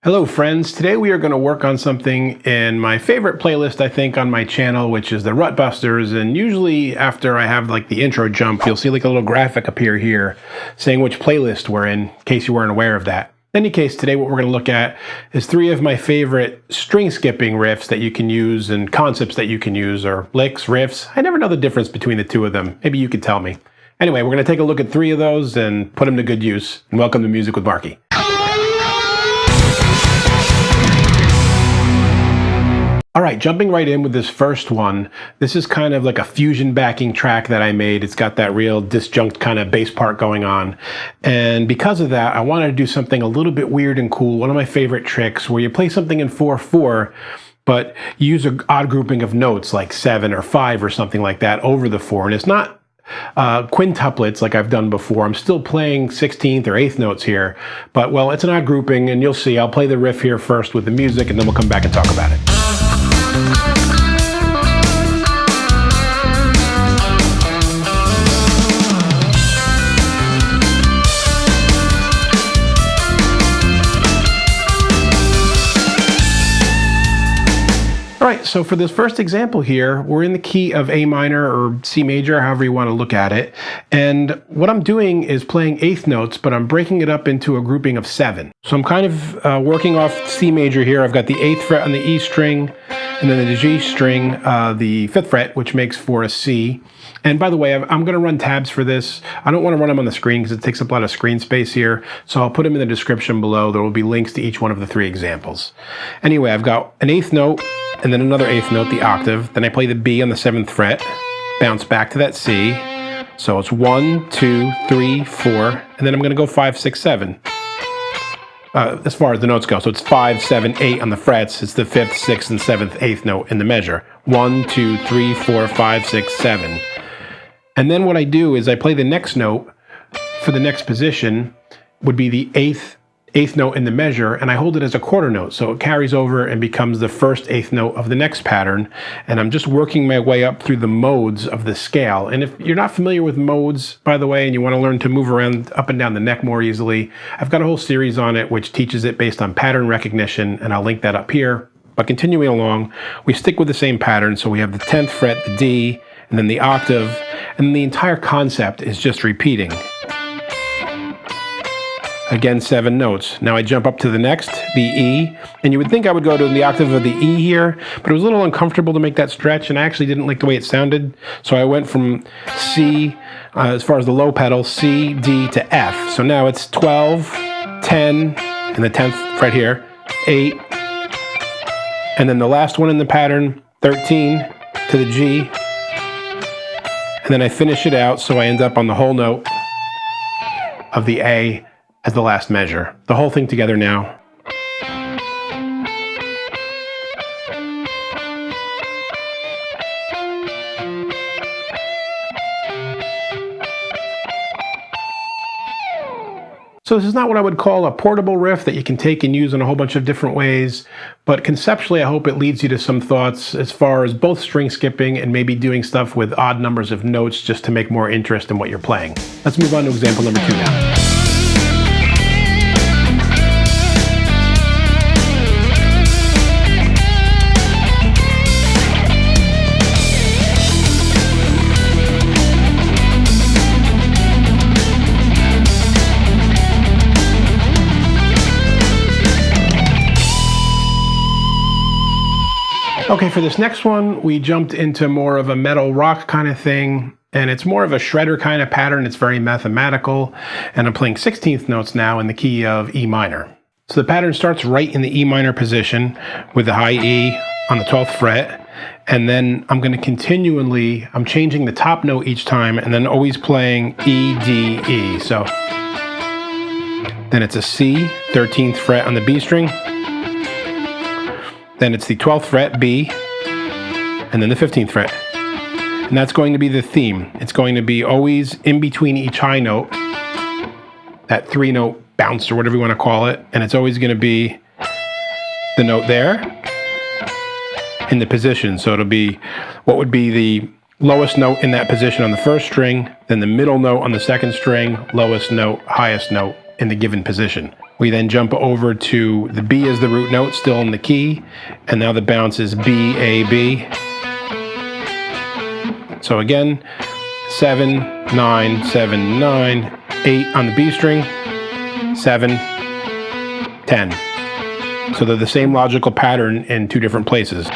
Hello friends, today we are going to work on something in my favorite playlist I think on my channel, which is the Rut Busters. And usually after I have like the intro jump, you'll see like a little graphic appear here saying which playlist we're in case you weren't aware of that. In any case, today what we're going to look at is 3 of my favorite string skipping riffs that you can use and concepts that you can use, or licks, riffs. I never know the difference between the two of them. Maybe you could tell me. Anyway, we're going to take a look at 3 of those and put them to good use. And welcome to Music with Marky. All right, jumping right in with this first one. This is kind of like a fusion backing track that I made. It's got that real disjunct kind of bass part going on. And because of that, I wanted to do something a little bit weird and cool. One of my favorite tricks where you play something in 4/4, but you use an odd grouping of notes like 7 or 5 or something like that over the 4. And it's not quintuplets like I've done before. I'm still playing 16th or 8th notes here, but well, it's an odd grouping, and you'll see. I'll play the riff here first with the music, and then we'll come back and talk about it. All right, so for this first example here, we're in the key of A minor or C major, however you want to look at it. And what I'm doing is playing 8th notes, but I'm breaking it up into a grouping of 7. So I'm kind of working off C major here. I've got the 8th fret on the E string, and then the G string, the 5th fret, which makes for a C. And by the way, I'm going to run tabs for this. I don't want to run them on the screen because it takes up a lot of screen space here. So I'll put them in the description below. There will be links to each one of the 3 examples. Anyway, I've got an 8th note, and then another 8th note, the octave. Then I play the B on the 7th fret, bounce back to that C. So it's 1, 2, 3, 4, and then I'm going to go 5, 6, 7. As far as the notes go. So it's 5, 7, 8 on the frets. It's the 5th, 6th, and 7th, 8th note in the measure. 1, 2, 3, 4, 5, 6, 7. And then what I do is I play the next note for the next position, would be the 8th note in the measure, and I hold it as a quarter note, so it carries over and becomes the first 8th note of the next pattern. And I'm just working my way up through the modes of the scale. And if you're not familiar with modes, by the way, and you want to learn to move around up and down the neck more easily, I've got a whole series on it which teaches it based on pattern recognition, and I'll link that up here. But continuing along, we stick with the same pattern. So we have the 10th fret, the D, and then the octave, and the entire concept is just repeating. Again, 7 notes. Now I jump up to the next, the E, and you would think I would go to the octave of the E here, but it was a little uncomfortable to make that stretch, and I actually didn't like the way it sounded, so I went from C, as far as the low pedal, C, D to F. So now it's 12, 10, and the 10th fret here, 8, and then the last one in the pattern, 13, to the G, and then I finish it out, so I end up on the whole note of the A as the last measure. The whole thing together now. So this is not what I would call a portable riff that you can take and use in a whole bunch of different ways, but conceptually I hope it leads you to some thoughts as far as both string skipping and maybe doing stuff with odd numbers of notes just to make more interest in what you're playing. Let's move on to example number 2 now. Okay, for this next one, we jumped into more of a metal rock kind of thing, and it's more of a shredder kind of pattern. It's very mathematical, and I'm playing 16th notes now in the key of E minor. So the pattern starts right in the E minor position with the high E on the 12th fret, and then I'm going to I'm changing the top note each time, and then always playing E, D, E. So then it's a C, 13th fret on the B string. Then it's the 12th fret, B, and then the 15th fret. And that's going to be the theme. It's going to be always in between each high note, that 3-note bounce or whatever you want to call it, and it's always going to be the note there in the position. So it'll be what would be the lowest note in that position on the first string, then the middle note on the second string, lowest note, highest note in the given position. We then jump over to the B as the root note, still in the key, and now the bounce is B, A, B. So again, 7, 9, 7, 9, 8 on the B string, 7, 10. So they're the same logical pattern in two different places.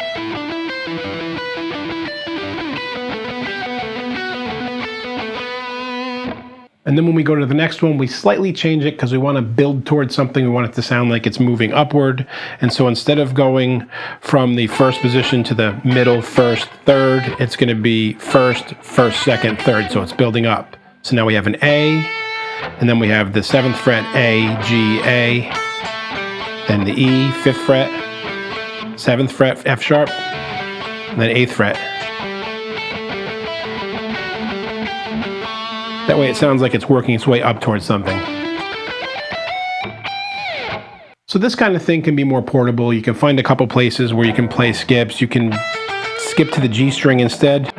And then when we go to the next one, we slightly change it because we want to build towards something. We want it to sound like it's moving upward. And so instead of going from the first position to the middle, first, third, it's going to be first, first, second, third. So it's building up. So now we have an A, and then we have the 7th fret, A, G, A, then the E, 5th fret, 7th fret, F sharp, and then 8th fret. That way it sounds like it's working its way up towards something. So this kind of thing can be more portable. You can find a couple places where you can play skips. You can skip to the G string instead.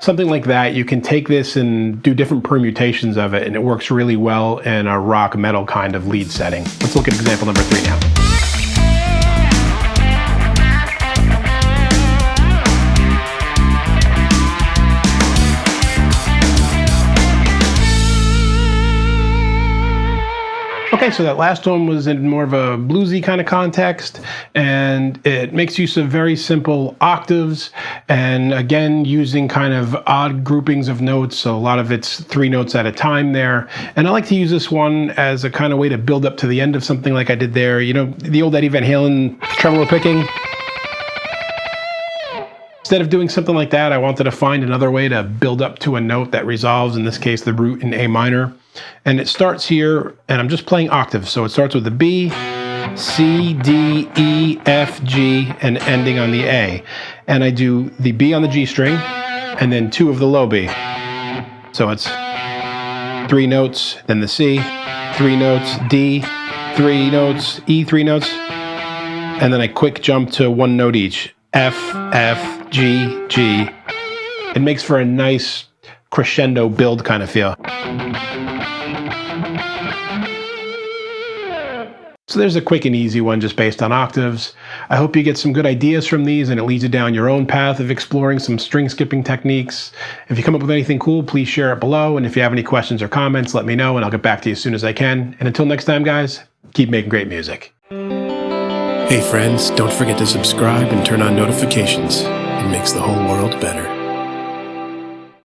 Something like that, you can take this and do different permutations of it, and it works really well in a rock metal kind of lead setting. Let's look at example number 3 now. Okay, so that last one was in more of a bluesy kind of context, and it makes use of very simple octaves, and again, using kind of odd groupings of notes, so a lot of it's 3 notes at a time there. And I like to use this one as a kind of way to build up to the end of something like I did there. You know, the old Eddie Van Halen tremolo picking? Instead of doing something like that, I wanted to find another way to build up to a note that resolves, in this case, the root in A minor. And it starts here, and I'm just playing octaves. So it starts with the B, C, D, E, F, G, and ending on the A. And I do the B on the G string, and then 2 of the low B. So it's 3 notes, then the C, 3 notes, D, 3 notes, E, 3 notes, and then I quick jump to 1 note each. F, F, G, G. It makes for a nice crescendo build kind of feel. So there's a quick and easy one just based on octaves. I hope you get some good ideas from these and it leads you down your own path of exploring some string skipping techniques. If you come up with anything cool, please share it below. And if you have any questions or comments, let me know and I'll get back to you as soon as I can. And until next time, guys, keep making great music. Hey friends, don't forget to subscribe and turn on notifications. It makes the whole world better.